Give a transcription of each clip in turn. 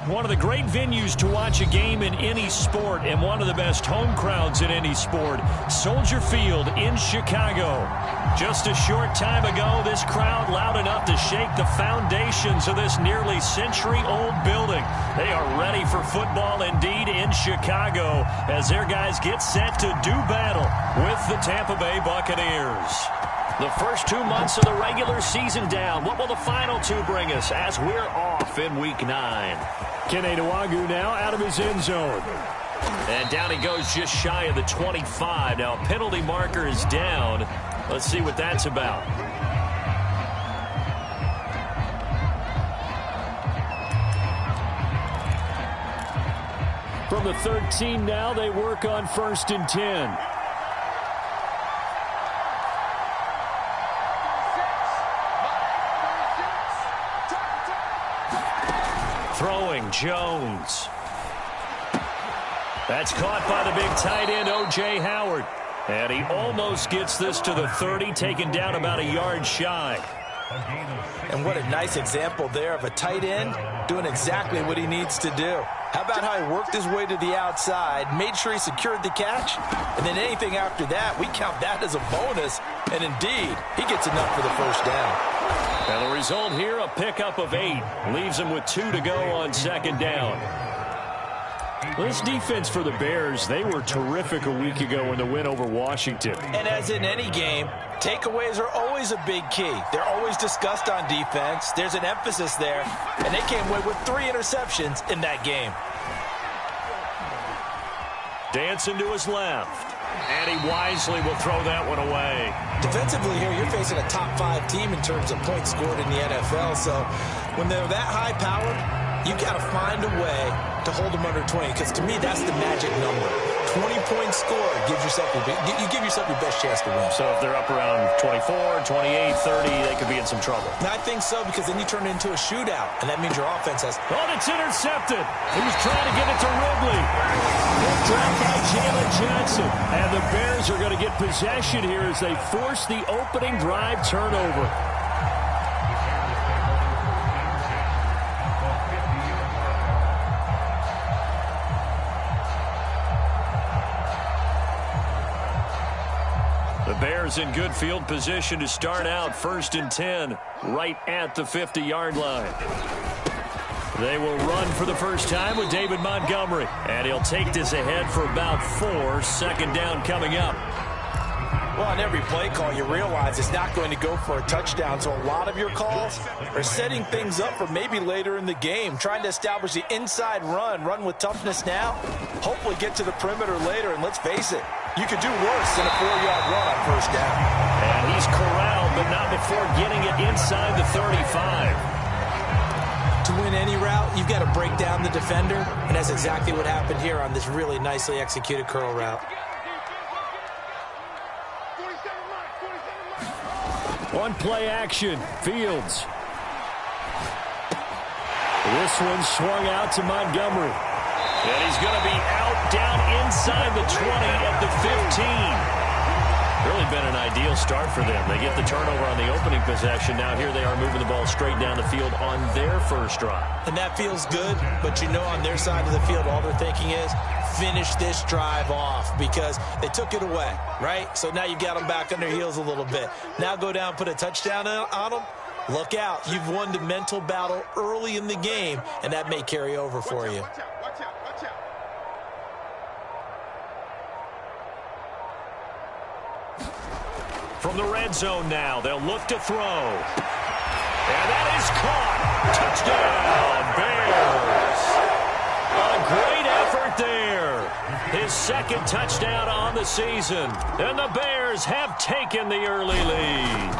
One of the great venues to watch a game in any sport and one of the best home crowds in any sport, Soldier Field in Chicago. Just a short time ago, this crowd loud enough to shake the foundations of this nearly century-old building. They are ready for football indeed in Chicago as their guys get set to do battle with the Tampa Bay Buccaneers. The first 2 months of the regular season down. What will the final two bring us as we're off in Week 9? Kene Nwangwu now out of his end zone. And down he goes just shy of the 25. Now a penalty marker is down. Let's see what that's about. From the 13 now, they work on 1st and 10. Throwing Jones. That's caught by the big tight end, O.J. Howard. And he almost gets this to the 30, taken down about a yard shy. And what a nice example there of a tight end doing exactly what he needs to do. How about how he worked his way to the outside, made sure he secured the catch, and then anything after that, we count that as a bonus. And indeed, he gets enough for the first down. And the result here, a pickup of 8. Leaves him with 2 to go on 2nd down. This defense for the Bears, they were terrific a week ago in the win over Washington. And as in any game, takeaways are always a big key. They're always discussed on defense. There's an emphasis there, and they came away with 3 interceptions in that game. Dancing to his left. And he wisely will throw that one away. Defensively here, you're facing a top 5 team in terms of points scored in the NFL. So when they're that high-powered, you got to find a way to hold them under 20. Because to me, that's the magic number. 20-point score gives yourself you give yourself your best chance to win. So if they're up around 24, 28, 30, they could be in some trouble. And I think so, because then you turn it into a shootout, and that means your offense has... Oh, it's intercepted. He was trying to get it to Ridley. Good drop by Jalen Johnson. And the Bears are going to get possession here as they force the opening drive turnover. The Bears in good field position to start out 1st and 10 right at the 50-yard line. They will run for the first time with David Montgomery. And he'll take this ahead for about 4. 2nd down coming up. Well, on every play call, you realize it's not going to go for a touchdown. So a lot of your calls are setting things up for maybe later in the game, trying to establish the inside run with toughness now, hopefully get to the perimeter later. And let's face it, you could do worse than a 4-yard run on 1st down. And he's corralled, but not before getting it inside the 35. To win any route, you've got to break down the defender, and that's exactly what happened here on this really nicely executed curl route. One play action, Fields. This one swung out to Montgomery. And he's going to be out down inside the 20 at the 15. Really been an ideal start for them. They get the turnover on the opening possession. Now here they are moving the ball straight down the field on their first drive. And that feels good, but you know on their side of the field all they're thinking is finish this drive off because they took it away, right? So now you've got them back on their heels a little bit. Now go down, put a touchdown on them. Look out. You've won the mental battle early in the game, and that may carry over for you. From the red zone now, they'll look to throw. And that is caught. Touchdown, Bears. A great effort there. His 2nd touchdown on the season. And the Bears have taken the early lead.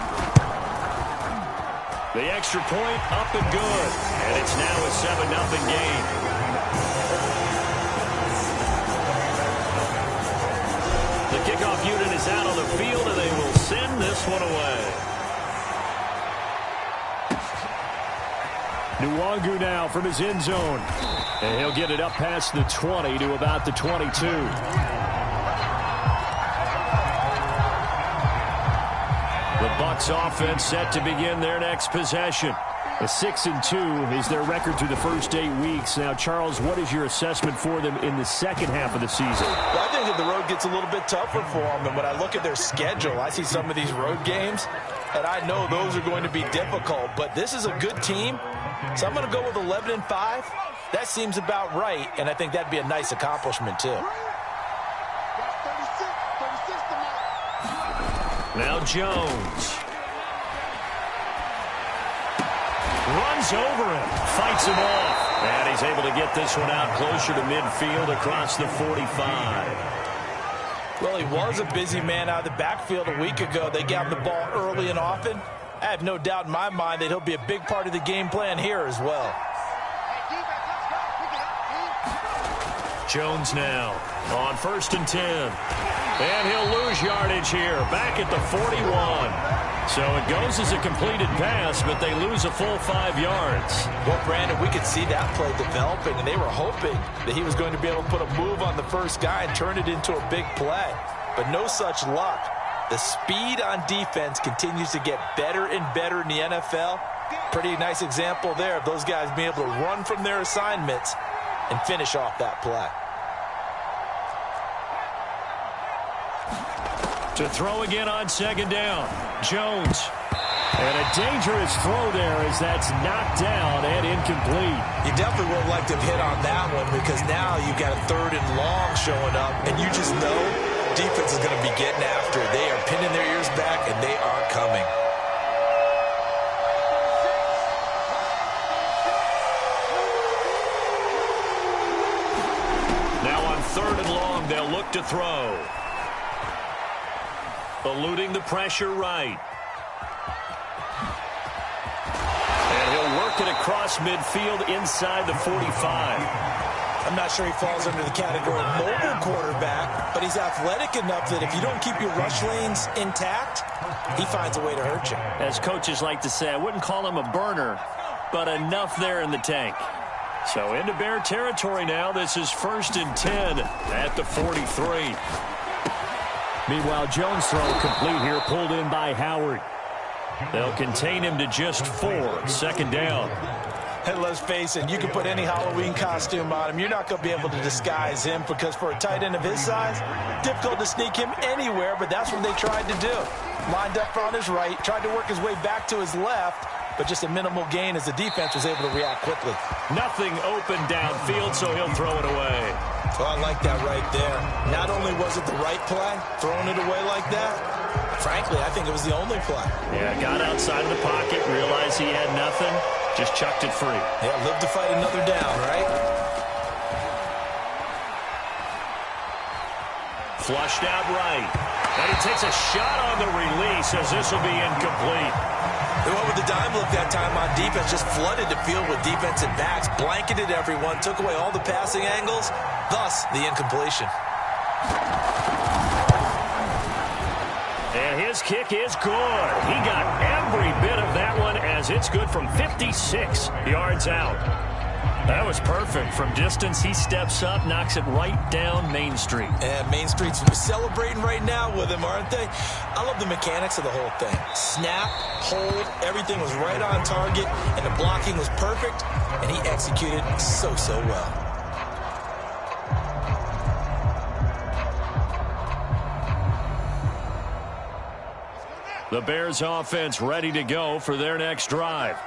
The extra point up and good. And it's now a 7-0 game. The kickoff unit is out on the field, and they will send this one away. Nwangwu now from his end zone. And he'll get it up past the 20 to about the 22. The Bucs offense set to begin their next possession. A 6-2 is their record through the first 8 weeks. Now, Charles, what is your assessment for them in the second half of the season? Well, I think that the road gets a little bit tougher for them. And when I look at their schedule, I see some of these road games, and I know those are going to be difficult. But this is a good team, so I'm going to go with 11-5. That seems about right, and I think that'd be a nice accomplishment, too. Now Jones. Runs over him, fights him off, and he's able to get this one out closer to midfield across the 45. Well, he was a busy man out of the backfield a week ago. They got him the ball early and often. I have no doubt in my mind that he'll be a big part of the game plan here as well. Jones now on 1st and 10. And he'll lose yardage here, back at the 41. So it goes as a completed pass, but they lose a full 5 yards. Well, Brandon, we could see that play developing, and they were hoping that he was going to be able to put a move on the first guy and turn it into a big play. But no such luck. The speed on defense continues to get better and better in the NFL. Pretty nice example there of those guys being able to run from their assignments and finish off that play. To throw again on 2nd down. Jones. And a dangerous throw there as that's knocked down and incomplete. You definitely would have liked to have hit on that one, because now you've got a 3rd and long showing up, and you just know defense is going to be getting after it. They are pinning their ears back, and they are coming. Now on 3rd and long, they'll look to throw. Eluding the pressure right. And he'll work it across midfield inside the 45. I'm not sure he falls under the category of mobile quarterback, but he's athletic enough that if you don't keep your rush lanes intact, he finds a way to hurt you. As coaches like to say, I wouldn't call him a burner, but enough there in the tank. So into Bear territory now. This is 1st and 10 at the 43. Meanwhile, Jones' throw complete here, pulled in by Howard. They'll contain him to just 4. 2nd down. And let's face it, you can put any Halloween costume on him. You're not going to be able to disguise him, because for a tight end of his size, difficult to sneak him anywhere, but that's what they tried to do. Lined up on his right, tried to work his way back to his left, but just a minimal gain as the defense was able to react quickly. Nothing open downfield, so he'll throw it away. Well, I like that right there. Not only was it the right play, throwing it away like that, frankly, I think it was the only play. Yeah, got outside of the pocket, realized he had nothing, just chucked it free. Yeah, live to fight another down, right? Flushed out right. And he takes a shot on the release as this will be incomplete. They went with the dime look that time on defense, just flooded the field with defensive backs, blanketed everyone, took away all the passing angles, thus the incompletion. And his kick is good. He got every bit of that one as it's good from 56 yards out. That was perfect. From distance, he steps up, knocks it right down Main Street. And Main Street's celebrating right now with him, aren't they? I love the mechanics of the whole thing. Snap, hold, everything was right on target, and the blocking was perfect, and he executed so well. The Bears offense ready to go for their next drive.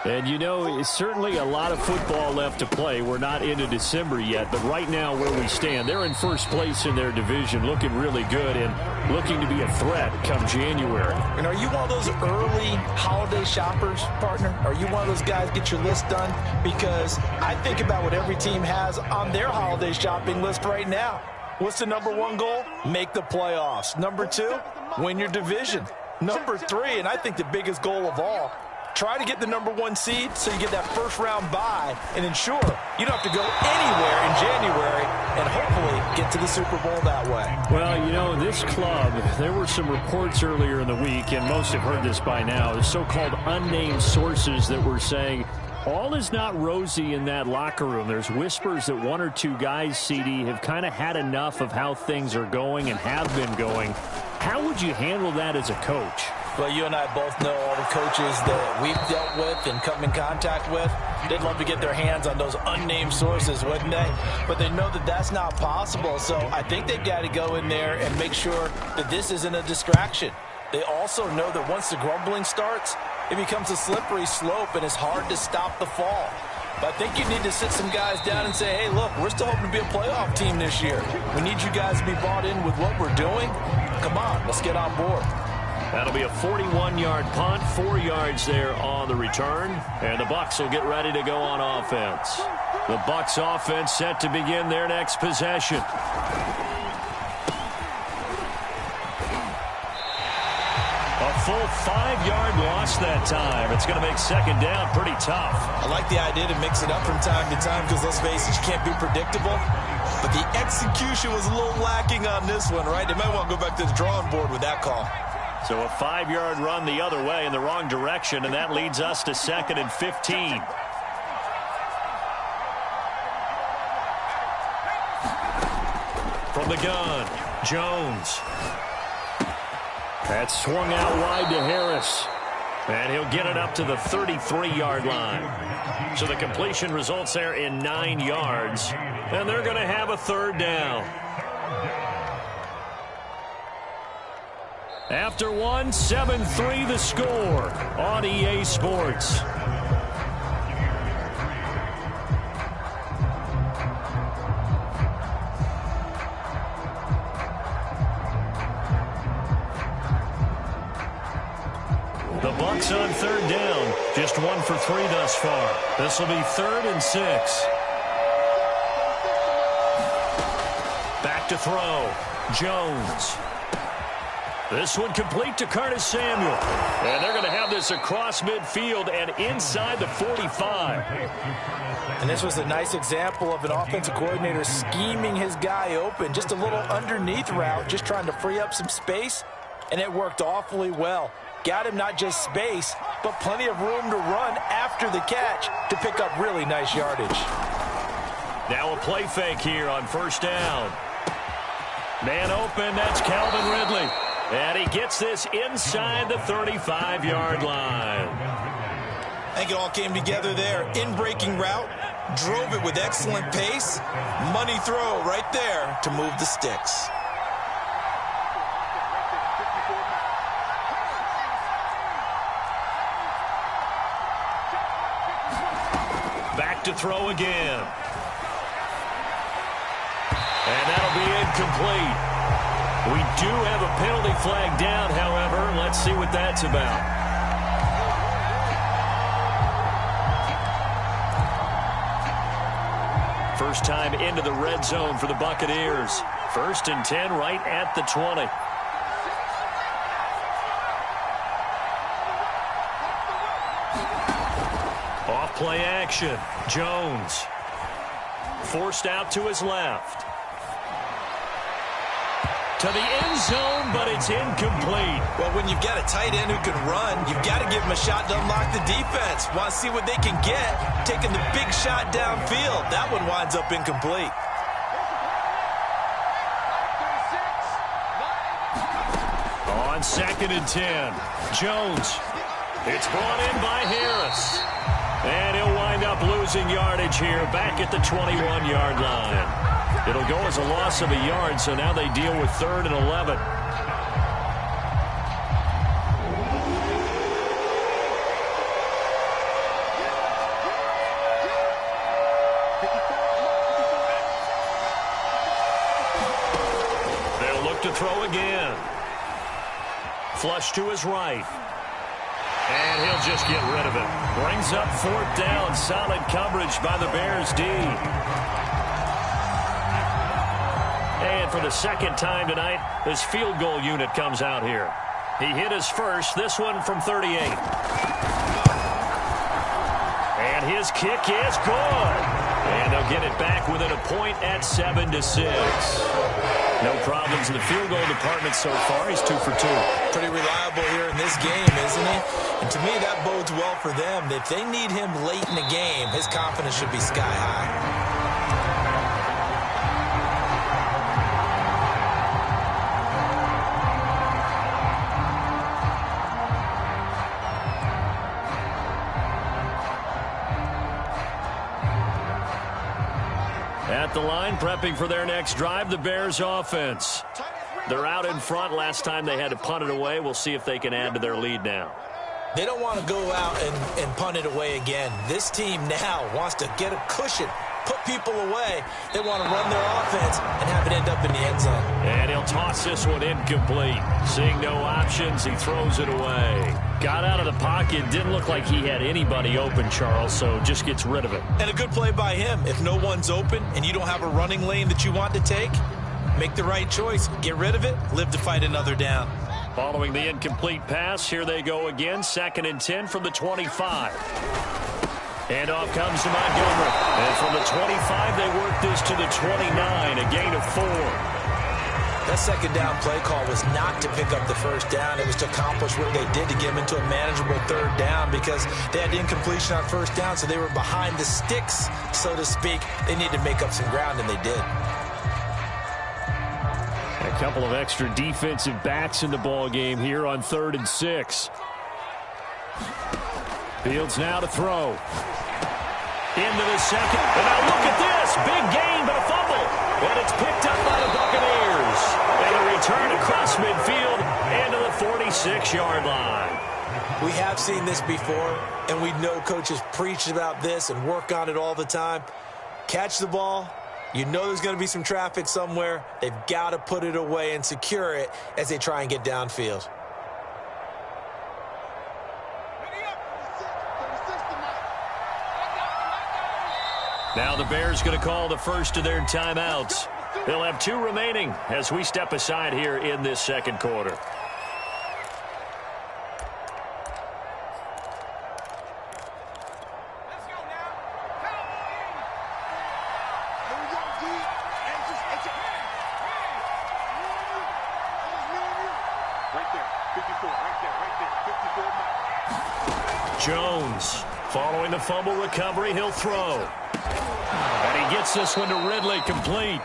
And you know, it's certainly a lot of football left to play. We're not into December yet, but right now where we stand, they're in first place in their division, looking really good and looking to be a threat come January. And are you one of those early holiday shoppers, partner? Are you one of those guys get your list done? Because I think about what every team has on their holiday shopping list right now. What's the #1 goal? Make the playoffs. #2, win your division. #3, and I think the biggest goal of all, try to get the #1 seed so you get that first-round bye and ensure you don't have to go anywhere in January and hopefully get to the Super Bowl that way. Well, you know, this club, there were some reports earlier in the week, and most have heard this by now, the so-called unnamed sources that were saying all is not rosy in that locker room. There's whispers that 1 or 2 guys, CD, have kind of had enough of how things are going and have been going. How would you handle that as a coach? Well, you and I both know all the coaches that we've dealt with and come in contact with. They'd love to get their hands on those unnamed sources, wouldn't they? But they know that that's not possible. So I think they've got to go in there and make sure that this isn't a distraction. They also know that once the grumbling starts, it becomes a slippery slope and it's hard to stop the fall. But I think you need to sit some guys down and say, hey, look, we're still hoping to be a playoff team this year. We need you guys to be bought in with what we're doing. Come on, let's get on board. That'll be a 41-yard punt, 4 yards there on the return. And the Bucs will get ready to go on offense. The Bucs offense set to begin their next possession. A full 5-yard loss that time. It's going to make second down pretty tough. I like the idea to mix it up from time to time because, let's face it, you can't be predictable. But the execution was a little lacking on this one, right? They might want to go back to the drawing board with that call. So a 5-yard run the other way in the wrong direction, and that leads us to 2nd and 15. From the gun, Jones. That's swung out wide to Harris. And he'll get it up to the 33-yard line. So the completion results there in 9 yards. And they're going to have a 3rd down. After one, 7-3 the score on EA Sports. The Bucs on 3rd down. Just 1 for 3 thus far. This will be 3rd and 6. Back to throw. Jones. This one complete to Curtis Samuel. And they're going to have this across midfield and inside the 45. And this was a nice example of an offensive coordinator scheming his guy open. Just a little underneath route, just trying to free up some space. And it worked awfully well. Got him not just space, but plenty of room to run after the catch to pick up really nice yardage. Now a play fake here on 1st down. Man open, that's Calvin Ridley. And he gets this inside the 35-yard line. I think it all came together there. In-breaking route, drove it with excellent pace. Money throw right there to move the sticks. Back to throw again. And that'll be incomplete. We do have a penalty flag down, however. Let's see what that's about. First time into the red zone for the Buccaneers. 1st and 10 right at the 20. Off play action. Jones. Forced out to his left. To the end zone, but it's incomplete. Well, when you've got a tight end who can run, you've got to give him a shot to unlock the defense. Want to see what they can get, taking the big shot downfield. That one winds up incomplete. On 2nd and 10, Jones. It's brought in by Harris. And he'll wind up losing yardage here back at the 21-yard line. It'll go as a loss of a yard, so now they deal with 3rd and 11. They'll look to throw again. Flush to his right. And he'll just get rid of it. Brings up 4th down. Solid coverage by the Bears D. And for the 2nd time tonight, this field goal unit comes out here. He hit his first, this one from 38. And his kick is good. And they'll get it back within a point at 7-6. No problems in the field goal department so far. He's 2 for 2. Pretty reliable here in this game, isn't he? And to me, that bodes well for them. If they need him late in the game, his confidence should be sky high. At the line, prepping for their next drive, the Bears offense. They're out in front. Last time they had to punt it away. We'll see if they can add to their lead now. They don't want to go out and punt it away again. This team now wants to get a cushion, put people away. They want to run their offense and have it end up in the end zone. And he'll toss this one incomplete. Seeing no options, he throws it away. Got out of the pocket. Didn't look like he had anybody open, Charles, so just gets rid of it. And a good play by him. If no one's open and you don't have a running lane that you want to take, make the right choice. Get rid of it. Live to fight another down. Following the incomplete pass, here they go again. 2nd and 10 from the 25. And off comes to Montgomery. And from the 25, they work this to the 29, a gain of 4. That second down play call was not to pick up the first down. It was to accomplish what they did to get them into a manageable 3rd down because they had incompletion on 1st down, so they were behind the sticks, so to speak. They needed to make up some ground, and they did. A couple of extra defensive backs in the ball game here on 3rd and 6. Fields now to throw. Into the second. And now look at this. Big gain, but a fumble. And it's picked up by the Buccaneers. And a return across midfield into the 46-yard line. We have seen this before, and we know coaches preach about this and work on it all the time. Catch the ball. You know there's going to be some traffic somewhere. They've got to put it away and secure it as they try and get downfield. Now the Bears going to call the first of their timeouts. They'll have 2 remaining as we step aside here in this 2nd quarter. Jones, following the fumble recovery, he'll throw. And he gets this one to Ridley, complete.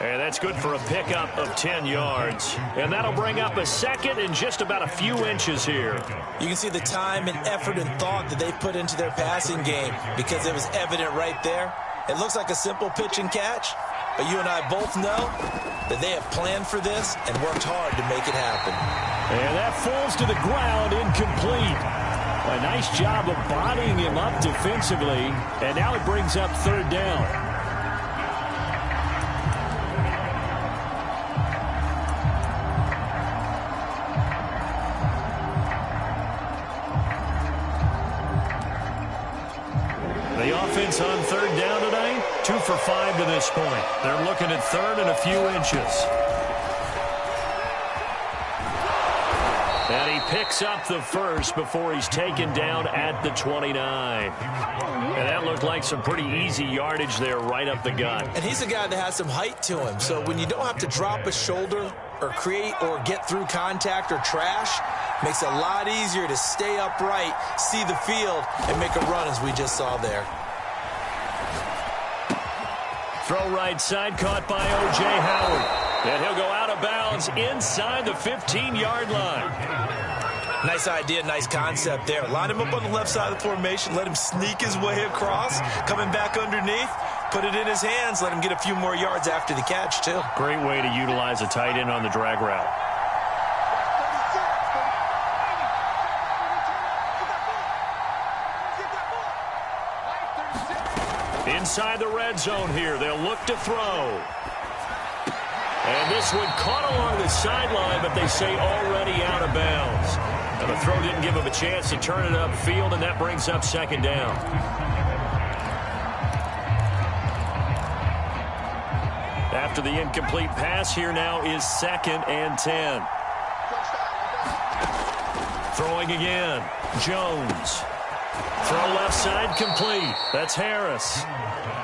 And that's good for a pickup of 10 yards. And that'll bring up a 2nd and just about a few inches here. You can see the time and effort and thought that they put into their passing game because it was evident right there. It looks like a simple pitch and catch, but you and I both know that they have planned for this and worked hard to make it happen. And that falls to the ground, incomplete. A nice job of bodying him up defensively, and now it brings up 3rd down. The offense on 3rd down tonight, 2 for 5 to this point. They're looking at 3rd and a few inches. And he picks up the first before he's taken down at the 29. And that looked like some pretty easy yardage there right up the gut. And he's a guy that has some height to him. So when you don't have to drop a shoulder or create or get through contact or trash, makes it a lot easier to stay upright, see the field, and make a run as we just saw there. Throw right side, caught by O.J. Howard. And he'll go out of bounds inside the 15-yard line. Nice idea, nice concept there. Line him up on the left side of the formation, let him sneak his way across, coming back underneath, put it in his hands, let him get a few more yards after the catch, too. Great way to utilize a tight end on the drag route. Inside the red zone here, they'll look to throw. And this one caught along the sideline, but they say already out of bounds. And the throw didn't give him a chance to turn it upfield, and that brings up 2nd down. After the incomplete pass, here now is 2nd and 10. Throwing again, Jones. Throw left side, complete. That's Harris.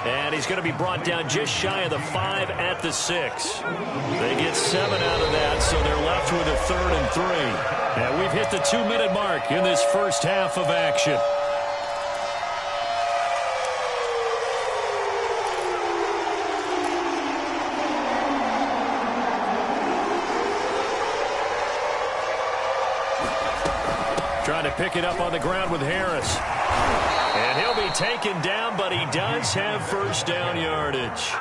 And he's going to be brought down just shy of the 5 at the 6. They get 7 out of that, so they're left with a 3rd and 3. And we've hit the 2-minute mark in this first half of action. Trying to pick it up on the ground with Harris. And he'll be taken down, but he does have first down yardage.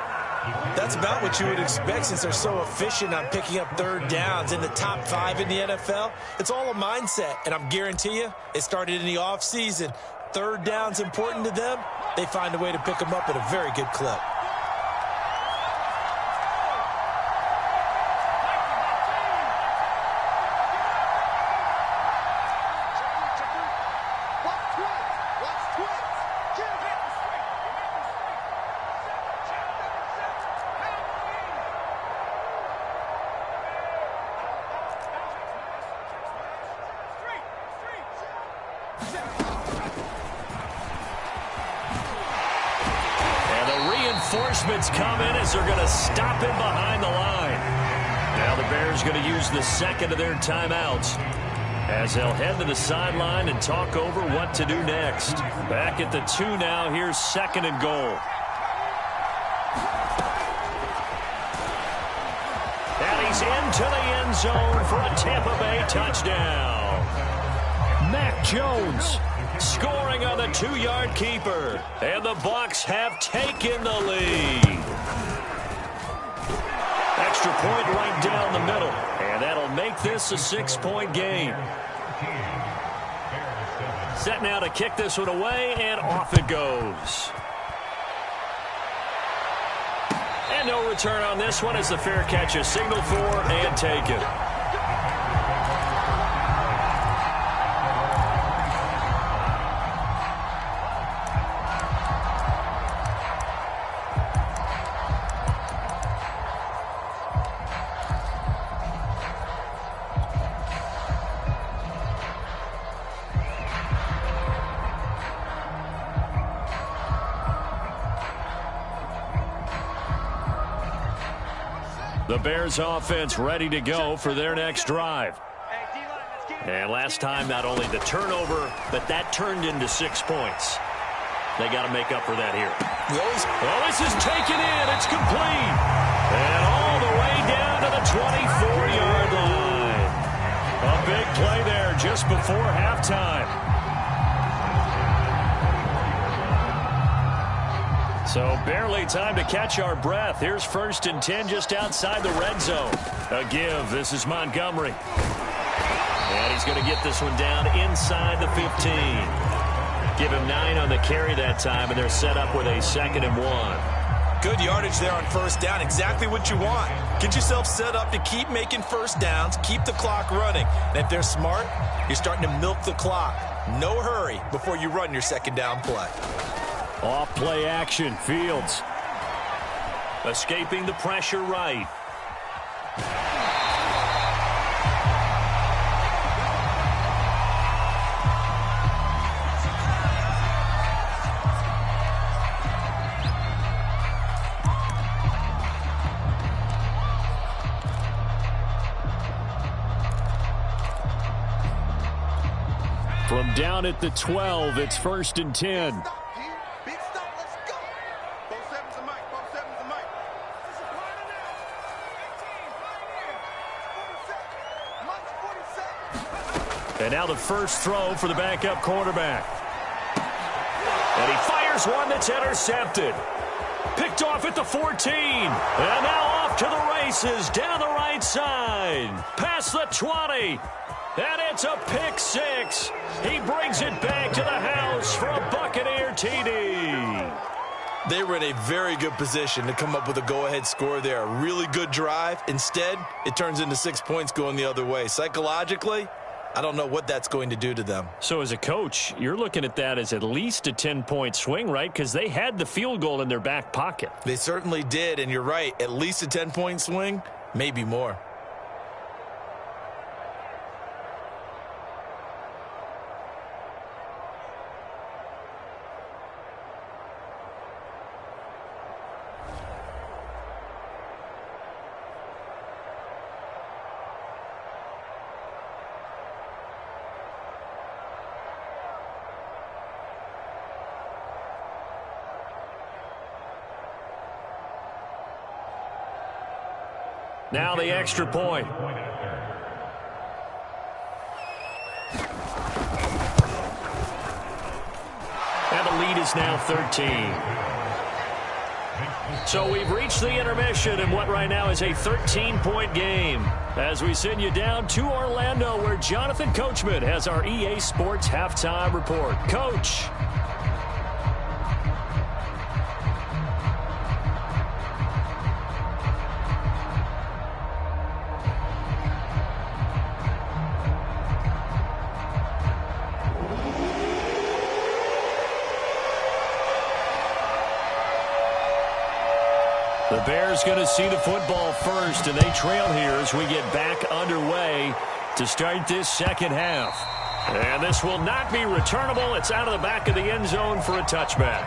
That's about what you would expect since they're so efficient on picking up third downs in the top 5 in the NFL. It's all a mindset, and I'm guarantee you it started in the offseason. Third down's important to them. They find a way to pick them up at a very good clip. Reinforcements come in as they're going to stop him behind the line. Now the Bears going to use the second of their timeouts as they'll head to the sideline and talk over what to do next. Back at the 2 now. Here's second and goal. And he's into the end zone for a Tampa Bay touchdown. Mac Jones scoring on the 2-yard keeper. And the Bucs have taken the lead. Extra point right down the middle. And that'll make this a 6-point game. Set now to kick this one away, and off it goes. And no return on this one as the fair catch is signaled for and taken. The Bears offense ready to go for their next drive. And last time, not only the turnover, but that turned into 6 points. They got to make up for that here. Well, this is taken in. It's complete. And all the way down to the 24-yard line. A big play there just before halftime. So barely time to catch our breath. Here's 1st and 10 just outside the red zone. A give. This is Montgomery. And he's going to get this one down inside the 15. Give him 9 on the carry that time, and they're set up with a 2nd and 1. Good yardage there on first down. Exactly what you want. Get yourself set up to keep making first downs, keep the clock running. And if they're smart, you're starting to milk the clock. No hurry before you run your 2nd down play. Off play action. Fields escaping the pressure right. From down at the 12, it's 1st and 10. And now the first throw for the backup quarterback. And he fires one that's intercepted. Picked off at the 14. And now off to the races down the right side. Past the 20. And it's a pick 6. He brings it back to the house for a Buccaneer TD. They were in a very good position to come up with a go-ahead score there. A really good drive. Instead, it turns into 6 points going the other way. Psychologically, I don't know what that's going to do to them. So as a coach, you're looking at that as at least a 10-point swing, right? Because they had the field goal in their back pocket. They certainly did, and you're right. At least a 10-point swing, maybe more. Now the extra point. And the lead is now 13. So we've reached the intermission in what right now is a 13-point game. As we send you down to Orlando, where Jonathan Coachman has our EA Sports Halftime Report. Coach. The Bears going to see the football first, and they trail here as we get back underway to start this second half. And this will not be returnable. It's out of the back of the end zone for a touchback.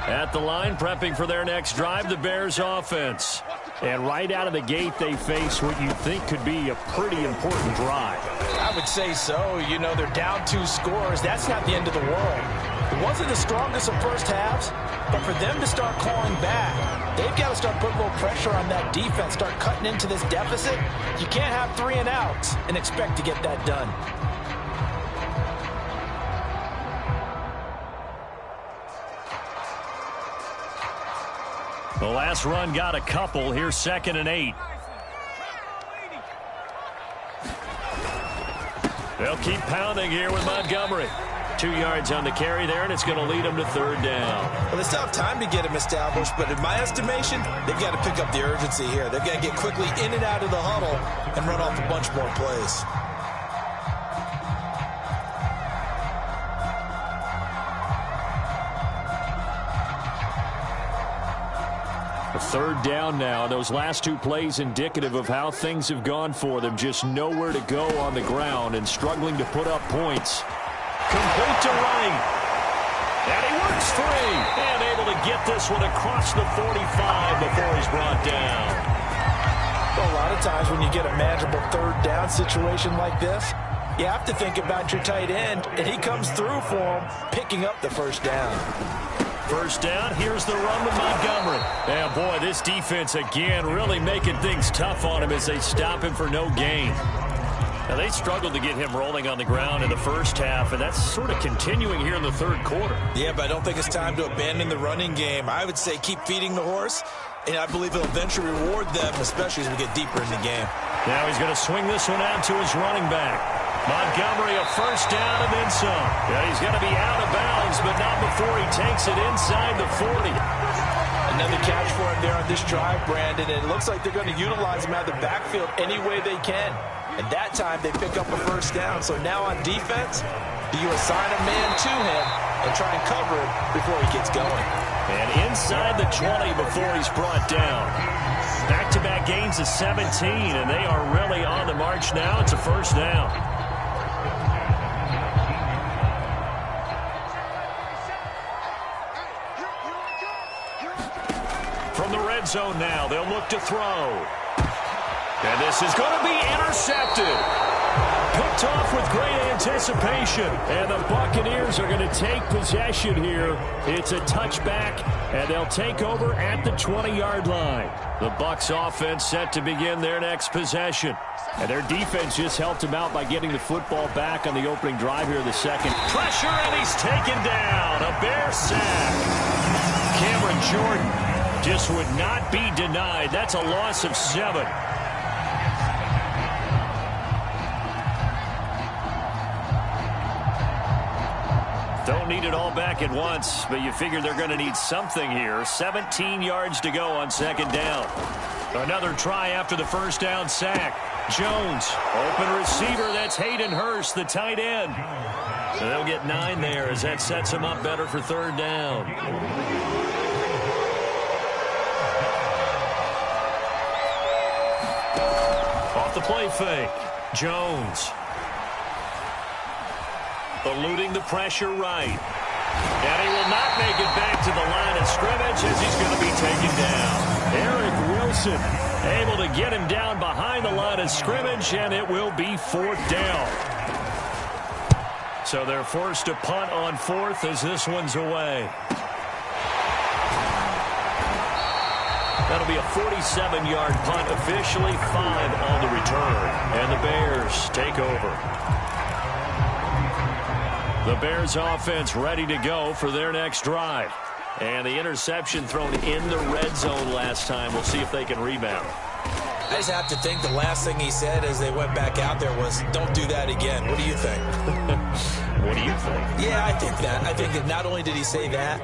At the line, prepping for their next drive, the Bears offense. And right out of the gate, they face what you think could be a pretty important drive. I would say so. You know, they're down 2 scores. That's not the end of the world. It wasn't the strongest of first halves, but for them to start clawing back, they've got to start putting a little pressure on that defense, start cutting into this deficit. You can't have 3 and outs and expect to get that done. The last run got a couple. Here's 2nd and 8. They'll keep pounding here with Montgomery. 2 yards on the carry there, and it's going to lead them to 3rd down. Well, they still have time to get him established, but in my estimation, they've got to pick up the urgency here. They've got to get quickly in and out of the huddle and run off a bunch more plays. Third down now. Those last 2 plays indicative of how things have gone for them. Just nowhere to go on the ground and struggling to put up points. Complete to Wright. And he works free. And able to get this one across the 45 before he's brought down. Well, a lot of times when you get a manageable 3rd down situation like this, you have to think about your tight end, and he comes through for him, picking up the 1st down. First down, here's the run with Montgomery. And boy, this defense again really making things tough on him as they stop him for no gain. Now, they struggled to get him rolling on the ground in the first half, and that's sort of continuing here in the 3rd quarter. Yeah, but I don't think it's time to abandon the running game. I would say keep feeding the horse, and I believe it'll eventually reward them, especially as we get deeper in the game. Now he's going to swing this one out to his running back. Montgomery, a 1st down and then some. Yeah, he's going to be out of bounds, but not before he takes it inside the 40. Another catch for him there on this drive, Brandon, and it looks like they're going to utilize him out of the backfield any way they can. And that time they pick up a 1st down. So now on defense, do you assign a man to him and try and cover him before he gets going? And inside the 20 before he's brought down. Back-to-back gains of 17, and they are really on the march now. It's a 1st down. From the red zone now, they'll look to throw. And this is going to be intercepted. Picked off with great anticipation. And the Buccaneers are going to take possession here. It's a touchback, and they'll take over at the 20-yard line. The Bucs offense set to begin their next possession. And their defense just helped him out by getting the football back on the opening drive here in the 2nd. Pressure, and he's taken down. A Bear sack. Cameron Jordan just would not be denied. That's a loss of 7. Don't need it all back at once, but you figure they're going to need something here. 17 yards to go on 2nd down. Another try after the 1st down sack. Jones, open receiver. That's Hayden Hurst, the tight end. So they'll get 9 there as that sets them up better for 3rd down. Off the play fake. Jones. Eluding the pressure right. And he will not make it back to the line of scrimmage as he's going to be taken down. Eric Wilson able to get him down behind the line of scrimmage, and it will be 4th down. So they're forced to punt on 4th as this one's away. That'll be a 47-yard punt, officially 5 on the return. And the Bears take over. The Bears offense ready to go for their next drive. And the interception thrown in the red zone last time. We'll see if they can rebound. I just have to think the last thing he said as they went back out there was, don't do that again. What do you think? What do you think? Yeah, I think that. I think that not only did he say that,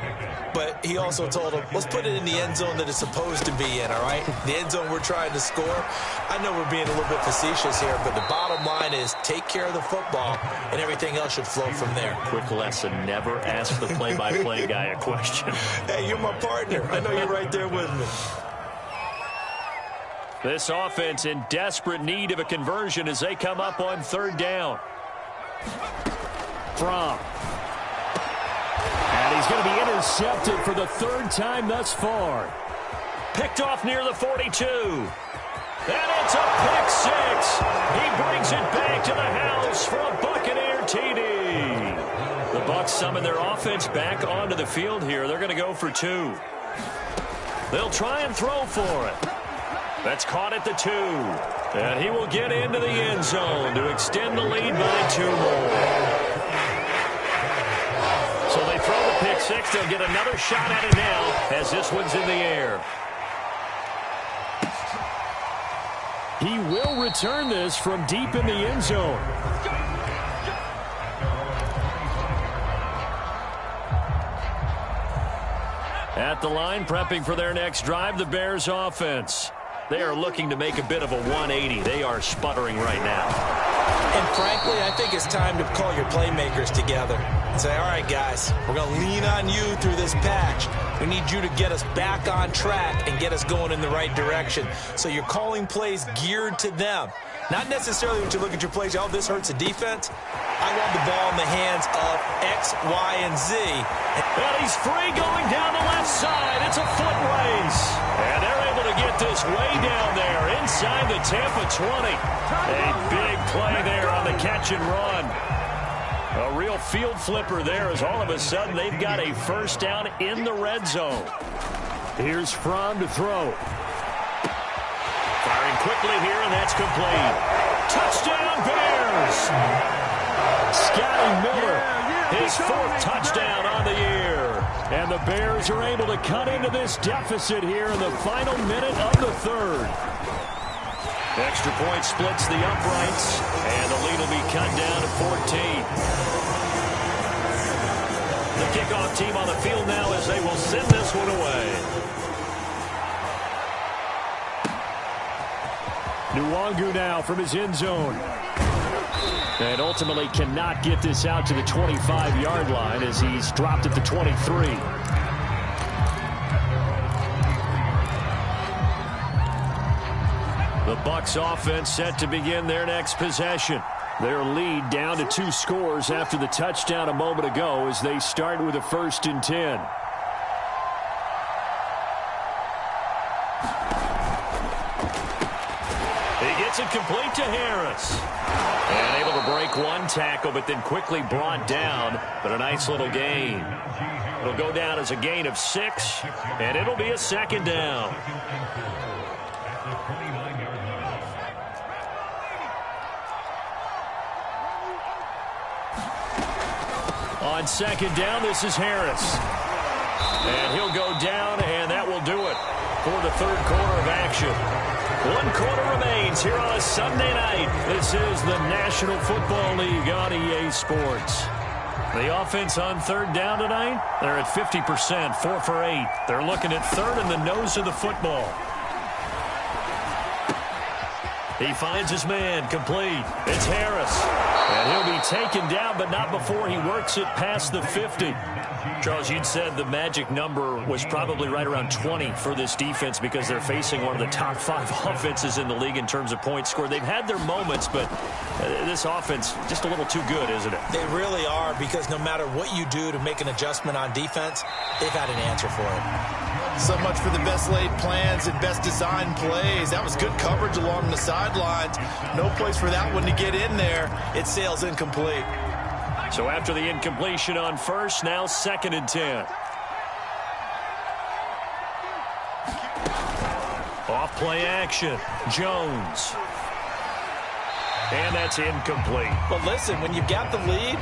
but he also told him, let's put it in the end zone that it's supposed to be in, all right? The end zone we're trying to score. I know we're being a little bit facetious here, but the bottom line is take care of the football, and everything else should flow from there. Quick lesson, never ask the play-by-play guy a question. Hey, you're my partner. I know you're right there with me. This offense in desperate need of a conversion as they come up on third down. Fromm. And he's going to be intercepted for the third time thus far. Picked off near the 42. And it's a pick six. He brings it back to the house for a Buccaneer TD. The Bucs summon their offense back onto the field here. They're going to go for 2. They'll try and throw for it. That's caught at the 2. And he will get into the end zone to extend the lead by 2 more. So they throw the pick six. They'll get another shot at it now as this one's in the air. He will return this from deep in the end zone. At the line, prepping for their next drive, the Bears offense. They are looking to make a bit of a 180. They are sputtering right now. And frankly, I think it's time to call your playmakers together and say, all right, guys, we're going to lean on you through this patch. We need you to get us back on track and get us going in the right direction. So you're calling plays geared to them. Not necessarily when you look at your plays, oh, this hurts the defense. I want the ball in the hands of X, Y, and Z. And he's free going down the left side. It's a foot race. And they're able to get this way down there inside the Tampa 20. A big play there on the catch and run. A real field flipper there as all of a sudden they've got a first down in the red zone. Here's Fromm to throw. Firing quickly here, and that's complete. Touchdown, Bears! Scotty Miller, his 4th touchdown on the year. And the Bears are able to cut into this deficit here in the final minute of the 3rd. Extra point splits the uprights, and the lead will be cut down to 14. The kickoff team on the field now as they will send this one away. Nwangu now from his end zone. And ultimately cannot get this out to the 25-yard line as he's dropped at the 23. The Bucs offense set to begin their next possession. Their lead down to 2 scores after the touchdown a moment ago as they start with a 1st and 10. It complete to Harris. And able to break one tackle, but then quickly brought down. But a nice little gain. It'll go down as a gain of 6, and it'll be a 2nd down. On 2nd down, this is Harris. And he'll go down, and that will do it for the 3rd quarter of action. 1 quarter remains here on a Sunday night. This is the National Football League on EA Sports. The offense on 3rd down tonight, they're at 50%, 4 for 8. They're looking at 3rd in the nose of the football. He finds his man, complete. It's Harris. And he'll be taken down, but not before he works it past the 50. Charles, you'd said the magic number was probably right around 20 for this defense because they're facing one of the top 5 offenses in the league in terms of points scored. They've had their moments, but this offense just a little too good, isn't it? They really are, because no matter what you do to make an adjustment on defense, they've had an answer for it. So much for the best laid plans and best designed plays. That was good coverage along the sidelines. No place for that one to get in there. It sails incomplete. So after the incompletion on 1st, now 2nd and 10. Play action. Jones. And that's incomplete. But listen, when you've got the lead,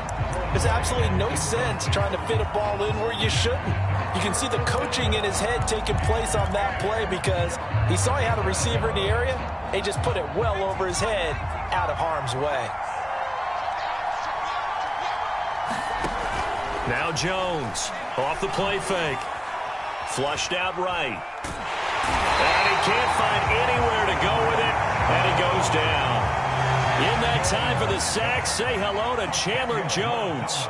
there's absolutely no sense trying to fit a ball in where you shouldn't. You can see the coaching in his head taking place on that play because he saw he had a receiver in the area. He just put it well over his head, out of harm's way. Now Jones off the play fake. Flushed out right. And he can't find anywhere to go with it. And he goes down. In that time for the sack, say hello to Chandler Jones.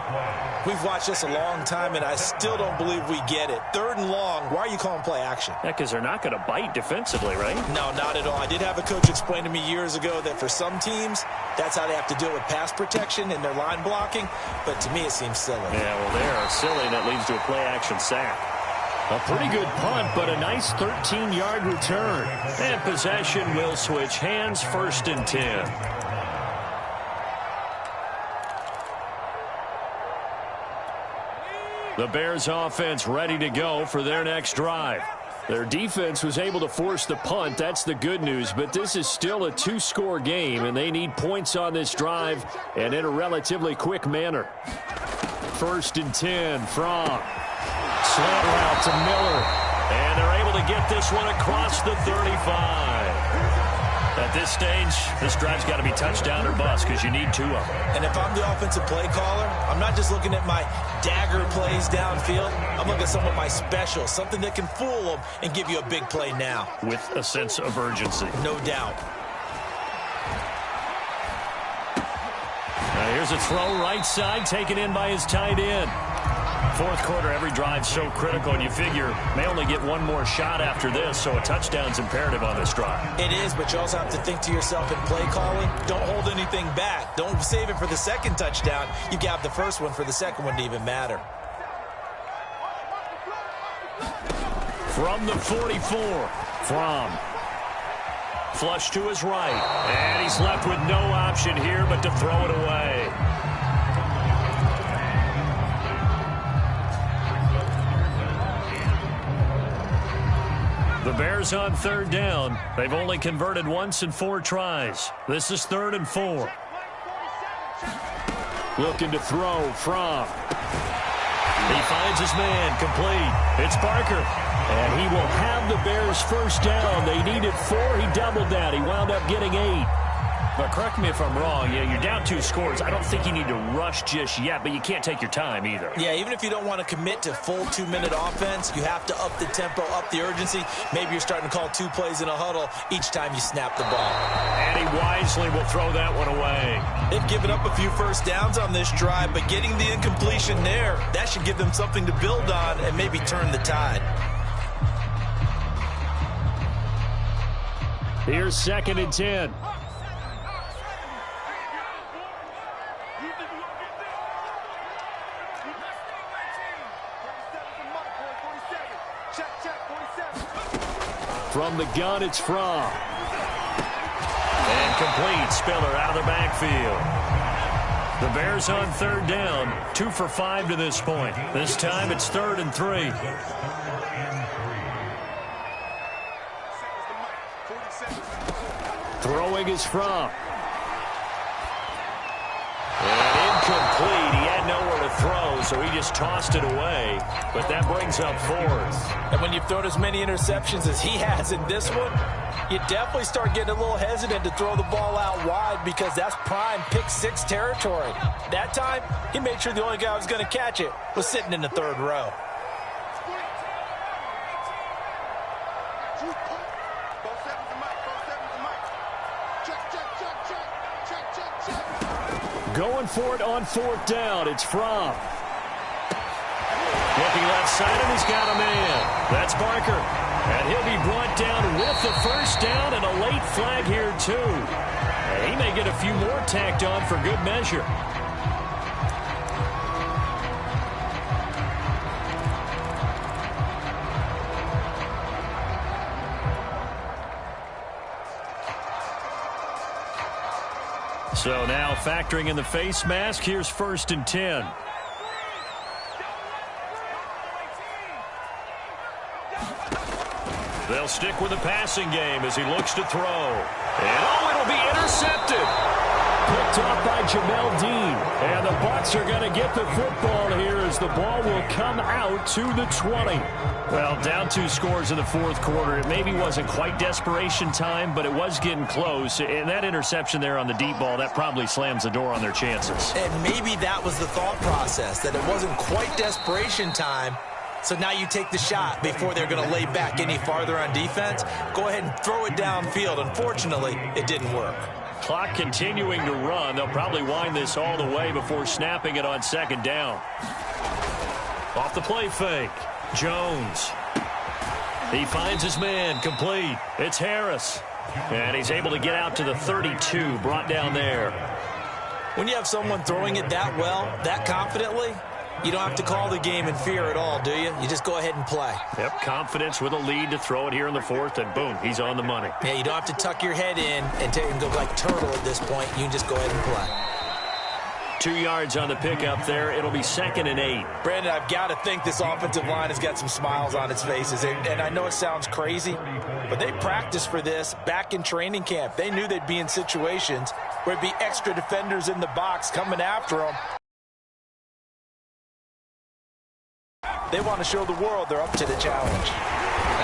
We've watched this a long time, and I still don't believe we get it. 3rd and long, why are you calling play action? Yeah, because they're not going to bite defensively, right? No, not at all. I did have a coach explain to me years ago that for some teams, that's how they have to deal with pass protection and their line blocking. But to me, it seems silly. Yeah, well, they are silly, and that leads to a play action sack. A pretty good punt, but a nice 13-yard return. And possession will switch hands, 1st and 10. The Bears offense ready to go for their next drive. Their defense was able to force the punt. That's the good news, but this is still a 2-score game, and they need points on this drive and in a relatively quick manner. 1st and 10 from slant route to Miller, and they're able to get this one across the 35. At this stage, this drive's got to be touchdown or bust because you need 2 of them. And if I'm the offensive play caller, I'm not just looking at my dagger plays downfield. I'm looking at some of my specials, something that can fool them and give you a big play now. With a sense of urgency. No doubt. Now here's a throw right side, taken in by his tight end. 4th quarter, every drive's so critical, and you figure may only get one more shot after this, so a touchdown's imperative on this drive. It is, but you also have to think to yourself in play calling, don't hold anything back. Don't save it for the 2nd touchdown. You got the 1st one for the 2nd one to even matter. From the 44, from flush to his right, and he's left with no option here but to throw it away. The Bears on 3rd down. They've only converted once in 4 tries. This is 3rd and 4. Looking to throw from. He finds his man, complete. It's Parker. And he will have the Bears 1st down. They needed 4. He doubled that. He wound up getting 8. But correct me if I'm wrong. Yeah, you're down 2 scores. I don't think you need to rush just yet, but you can't take your time either. Yeah, even if you don't want to commit to full 2-minute offense, you have to up the tempo, up the urgency. Maybe you're starting to call 2 plays in a huddle each time you snap the ball. And he wisely will throw that one away. They've given up a few 1st downs on this drive, but getting the incompletion there, that should give them something to build on and maybe turn the tide. Here's 2nd and 10. From the gun, it's from. And complete. Spiller out of the backfield. The Bears on 3rd down. 2 for 5 to this point. This time it's 3rd and 3. Throwing is from. And incomplete. He had nowhere to throw, so he just tossed it away. But that brings up 4th. And when you've thrown as many interceptions as he has in this one, you definitely start getting a little hesitant to throw the ball out wide because that's prime pick 6 territory. That time, he made sure the only guy who was going to catch it was sitting in the 3rd row. Going for it on 4th down. It's from. Looking left side, and he's got a man. That's Parker. And he'll be brought down with the 1st down and a late flag here, too. And he may get a few more tacked on for good measure. So now factoring in the face mask, here's 1st and 10. They'll stick with the passing game as he looks to throw. And, it'll be intercepted. Picked off by Jamel Dean. And the Bucs are going to get the football here as the ball will come out to the 20. Well, down 2 scores in the fourth quarter. It maybe wasn't quite desperation time, but it was getting close. And that interception there on the deep ball, that probably slams the door on their chances. And maybe that was the thought process, that it wasn't quite desperation time. So now you take the shot before they're going to lay back any farther on defense. Go ahead and throw it downfield. Unfortunately, it didn't work. Clock continuing to run. They'll probably wind this all the way before snapping it on second down. Off the play fake. Jones. He finds his man. Complete. It's Harris. And he's able to get out to the 32. Brought down there. When you have someone throwing it that well, that confidently, you don't have to call the game in fear at all, do you? You just go ahead and play. Yep, confidence with a lead to throw it here in the fourth, and boom, he's on the money. Yeah, you don't have to tuck your head in and go like turtle at this point. You can just go ahead and play. 2 yards on the pickup there. It'll be 2nd and 8. Brandon, I've got to think this offensive line has got some smiles on its faces. And I know it sounds crazy, but they practiced for this back in training camp. They knew they'd be in situations where there'd be extra defenders in the box coming after them. They want to show the world they're up to the challenge.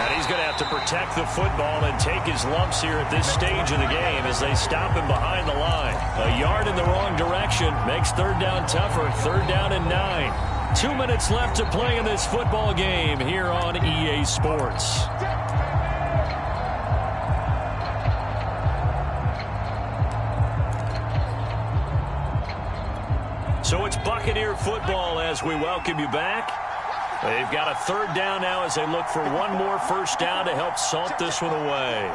And he's going to have to protect the football and take his lumps here at this stage of the game as they stop him behind the line. A yard in the wrong direction makes third down tougher. 3rd down and 9. 2 minutes left to play in this football game here on EA Sports. So it's Buccaneer football as we welcome you back. They've got a 3rd down now as they look for one more first down to help salt this one away.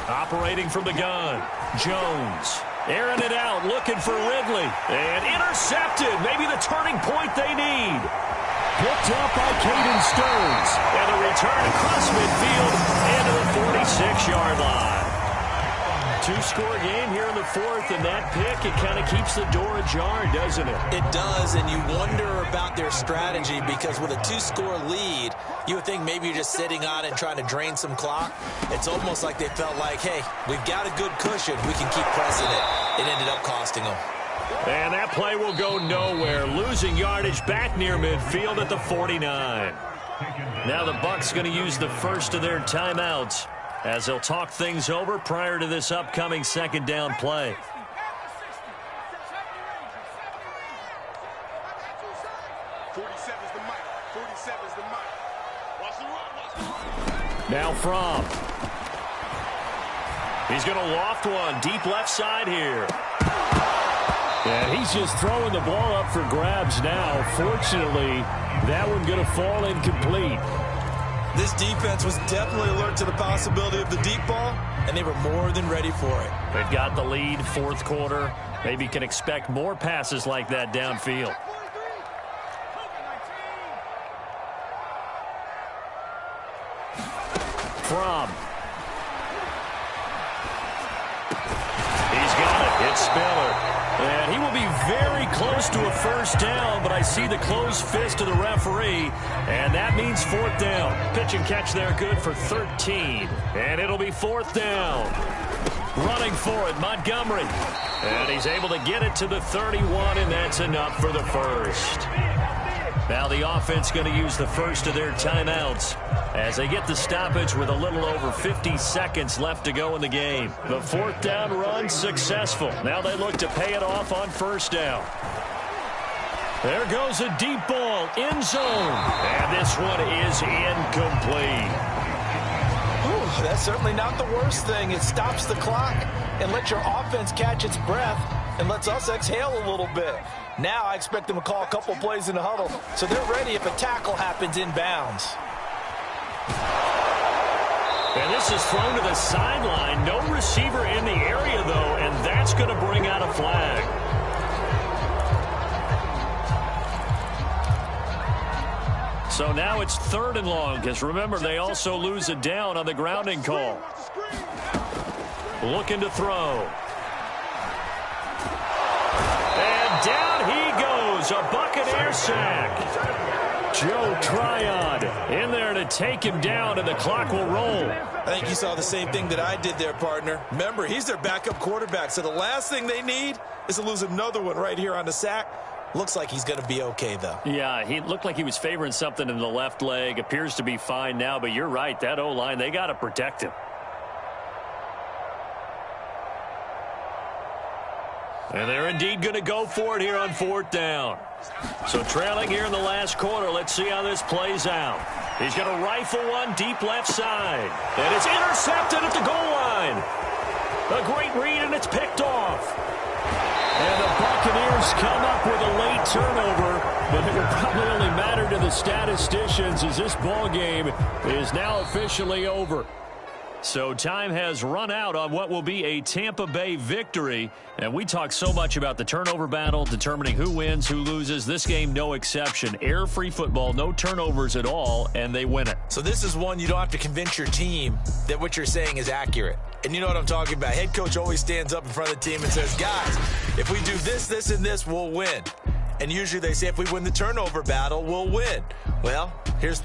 Operating from the gun, Jones. Airing it out, looking for Ridley. And intercepted. Maybe the turning point they need. Picked up by Caden Stearns. And a return across midfield into the 46-yard line. 2-score game here in the fourth, and that pick, it kind of keeps the door ajar, doesn't it? It does, and you wonder about their strategy because with a 2-score lead, you would think maybe you're just sitting on it and trying to drain some clock. It's almost like they felt like, hey, we've got a good cushion. We can keep pressing it. It ended up costing them. And that play will go nowhere. Losing yardage back near midfield at the 49. Now the Bucs going to use the first of their timeouts as they'll talk things over prior to this upcoming 2nd down play. Now Fromm. He's going to loft one deep left side here. And he's just throwing the ball up for grabs now. Fortunately, that one going to fall incomplete. This defense was definitely alert to the possibility of the deep ball, and they were more than ready for it. They've got the lead, 4th quarter. Maybe can expect more passes like that downfield. Fromm. He's got it. It's Spiller. And he will be very close to a first down, but I see the closed fist of the referee, and that means 4th down. Pitch and catch there, good for 13. And it'll be 4th down. Running for it, Montgomery. And he's able to get it to the 31, and that's enough for the first. Now the offense going to use the first of their timeouts as they get the stoppage with a little over 50 seconds left to go in the game. The 4th down run successful. Now they look to pay it off on first down. There goes a deep ball, end zone. And this one is incomplete. Ooh, that's certainly not the worst thing. It stops the clock and lets your offense catch its breath and lets us exhale a little bit. Now I expect them to call a couple plays in the huddle, so they're ready if a tackle happens inbounds. And this is thrown to the sideline. No receiver in the area, though, and that's going to bring out a flag. So now it's 3rd and long, because remember, they also lose a down on the grounding call. Looking to throw. And down goes. A Buccaneer sack. Joe Tryon in there to take him down, and the clock will roll. I think you saw the same thing that I did there, partner. Remember, he's their backup quarterback, so the last thing they need is to lose another one right here on the sack. Looks like he's going to be okay, though. Yeah, he looked like he was favoring something in the left leg. Appears to be fine now, but you're right. That O-line, they got to protect him. And they're indeed going to go for it here on 4th down. So trailing here in the last quarter. Let's see how this plays out. He's going to rifle one deep left side. And it's intercepted at the goal line. A great read, and it's picked off. And the Buccaneers come up with a late turnover, but it will probably only matter to the statisticians as this ball game is now officially over. So time has run out on what will be a Tampa Bay victory. And we talk so much about the turnover battle, determining who wins, who loses. This game, no exception. Air-free football, no turnovers at all, and they win it. So this is one you don't have to convince your team that what you're saying is accurate. And you know what I'm talking about. Head coach always stands up in front of the team and says, guys, if we do this, this, and this, we'll win. And usually they say if we win the turnover battle, we'll win. Well, here's